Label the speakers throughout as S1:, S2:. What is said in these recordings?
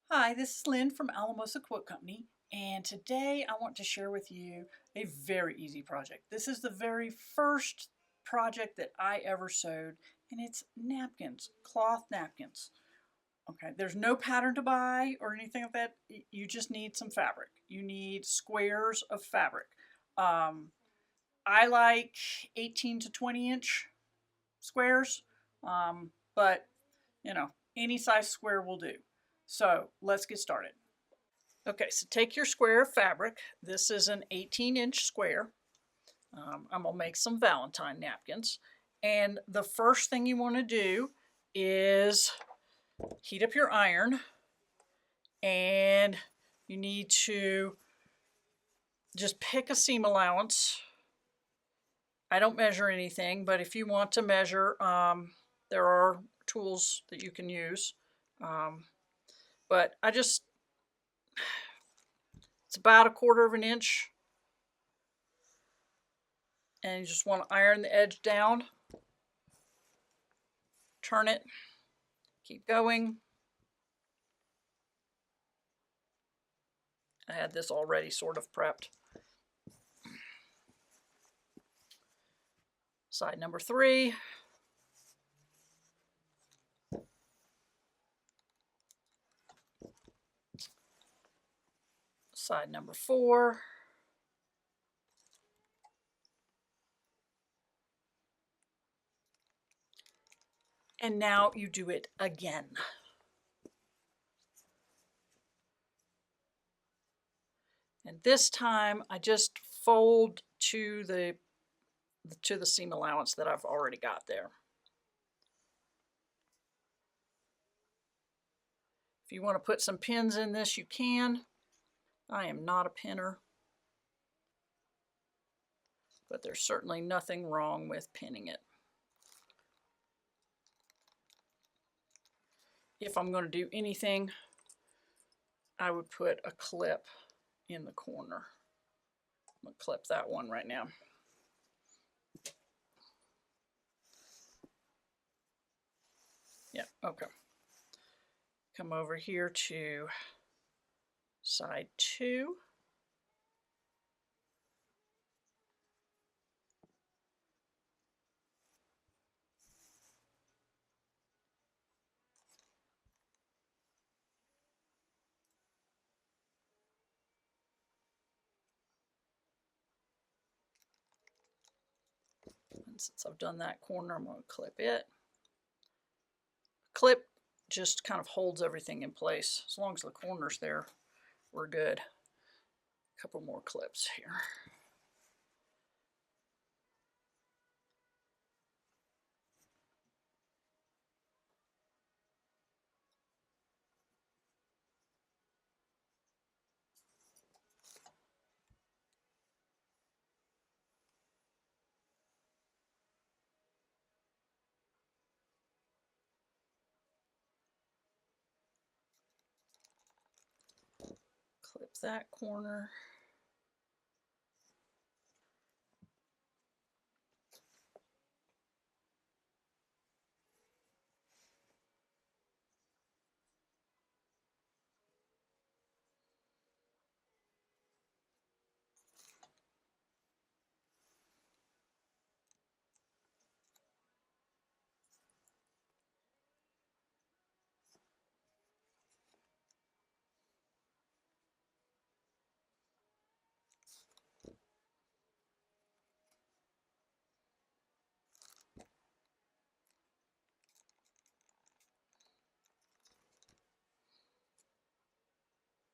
S1: Hi, this is Lynn from Alamosa Quote Company, and today I want to share with you a very easy project. This is the very first project that I ever sewed, and it's napkins, cloth napkins. Okay, there's no pattern to buy or anything like that. You just need some fabric. You need squares of fabric. Um, I like 18 to 20 inch squares, but any size square will do. So let's get started. Okay, so take your square of fabric. This is an 18-inch square. I'm going to make some Valentine napkins. And the first thing you want to do is heat up your iron, and you need to just pick a seam allowance. I don't measure anything, but if you want to measure, there are tools that you can use. But it's about 1/4 of an inch, and you just want to iron the edge down. Turn it, keep going. I had this already sort of prepped. Side number 3. Side number 4. And now you do it again. And this time I just fold to the seam allowance that I've already got there. If you want to put some pins in this, you can. I am not a pinner, but there's certainly nothing wrong with pinning it. If I'm going to do anything, I would put a clip in the corner. I'm going to clip that one right now. Yeah, okay. Come over here to side 2. And since I've done that corner, I'm going to clip it. Clip just kind of holds everything in place. As long as the corner's there, we're good. A couple more clips here. Clip that corner.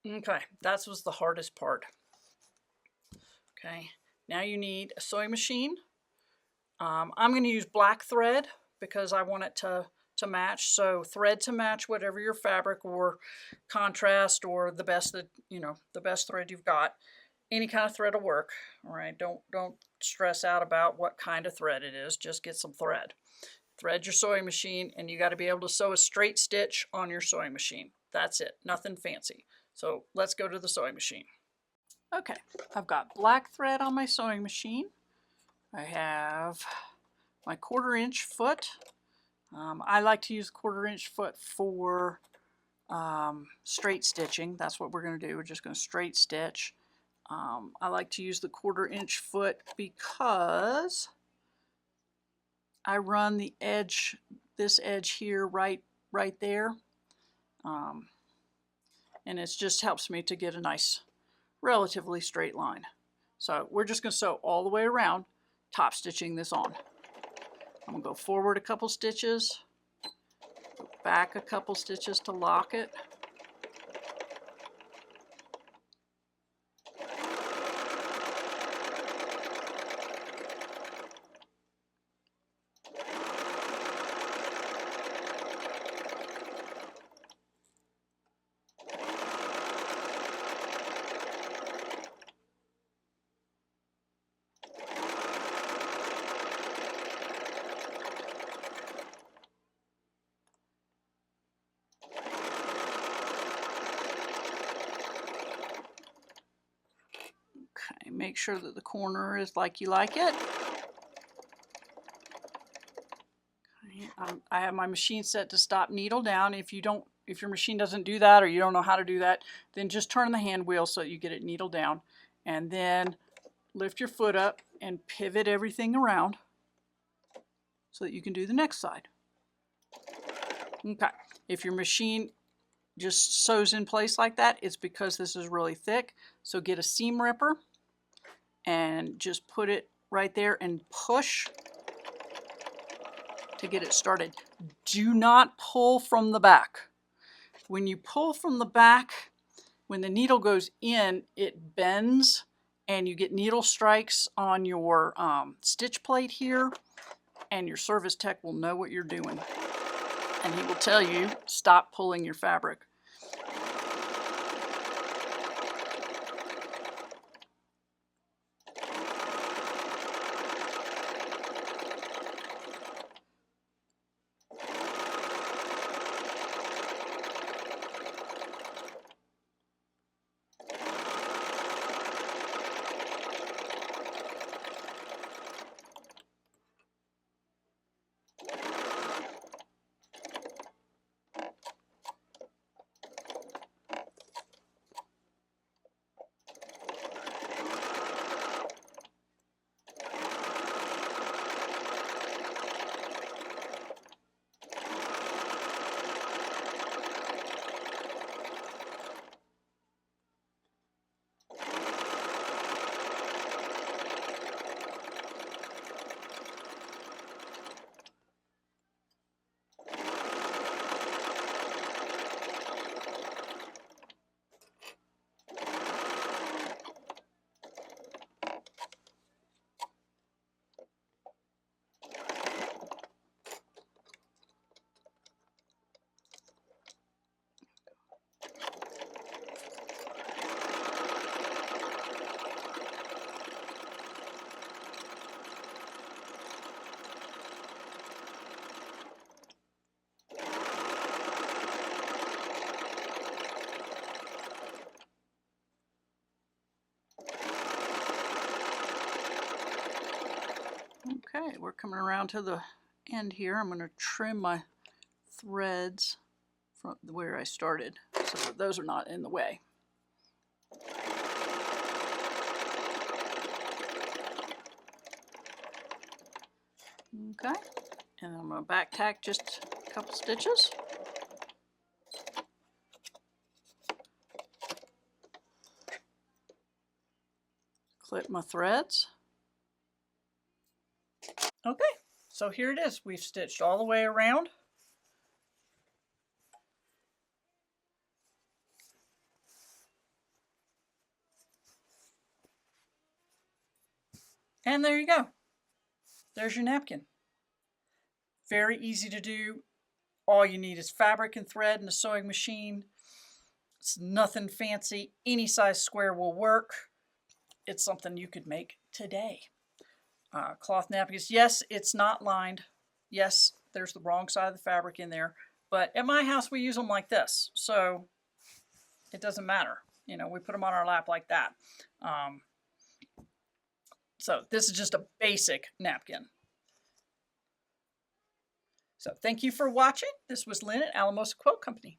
S1: Okay, that was the hardest part. Okay, now you need a sewing machine. I'm going to use black thread because I want it to match. So thread to match whatever your fabric or contrast or the best the best thread you've got. Any kind of thread will work. All right, don't stress out about what kind of thread it is. Just get some thread. Thread your sewing machine, and you got to be able to sew a straight stitch on your sewing machine. That's it, nothing fancy. So let's go to the sewing machine. Okay, I've got black thread on my sewing machine. I have my 1/4 inch foot. I like to use 1/4 inch foot for straight stitching. That's what we're going to do. We're just going to straight stitch. I like to use the 1/4 inch foot because I run the edge, this edge here right there. And it just helps me to get a nice, relatively straight line. So we're just going to sew all the way around, top stitching this on. I'm going to go forward a couple stitches, go back a couple stitches to lock it. Okay, make sure that the corner is like you like it. Okay, I have my machine set to stop needle down. If your machine doesn't do that or you don't know how to do that, then just turn the hand wheel so that you get it needle down. And then lift your foot up and pivot everything around so that you can do the next side. Okay, if your machine just sews in place like that, it's because this is really thick. So get a seam ripper and just put it right there and push to get it started. Do not pull from the back. When you pull from the back, when the needle goes in, it bends and you get needle strikes on your stitch plate here, and your service tech will know what you're doing. And he will tell you, stop pulling your fabric. Okay, we're coming around to the end here. I'm going to trim my threads from where I started so that those are not in the way. Okay, and I'm going to back tack just a couple stitches. Clip my threads. Okay, so here it is. We've stitched all the way around. And there you go. There's your napkin. Very easy to do. All you need is fabric and thread and a sewing machine. It's nothing fancy. Any size square will work. It's something you could make today. Cloth napkins. Yes, it's not lined. Yes, there's the wrong side of the fabric in there. But at my house, we use them like this. So it doesn't matter. You know, we put them on our lap like that. So this is just a basic napkin. So thank you for watching. This was Lynn at Alamosa Quilt Company.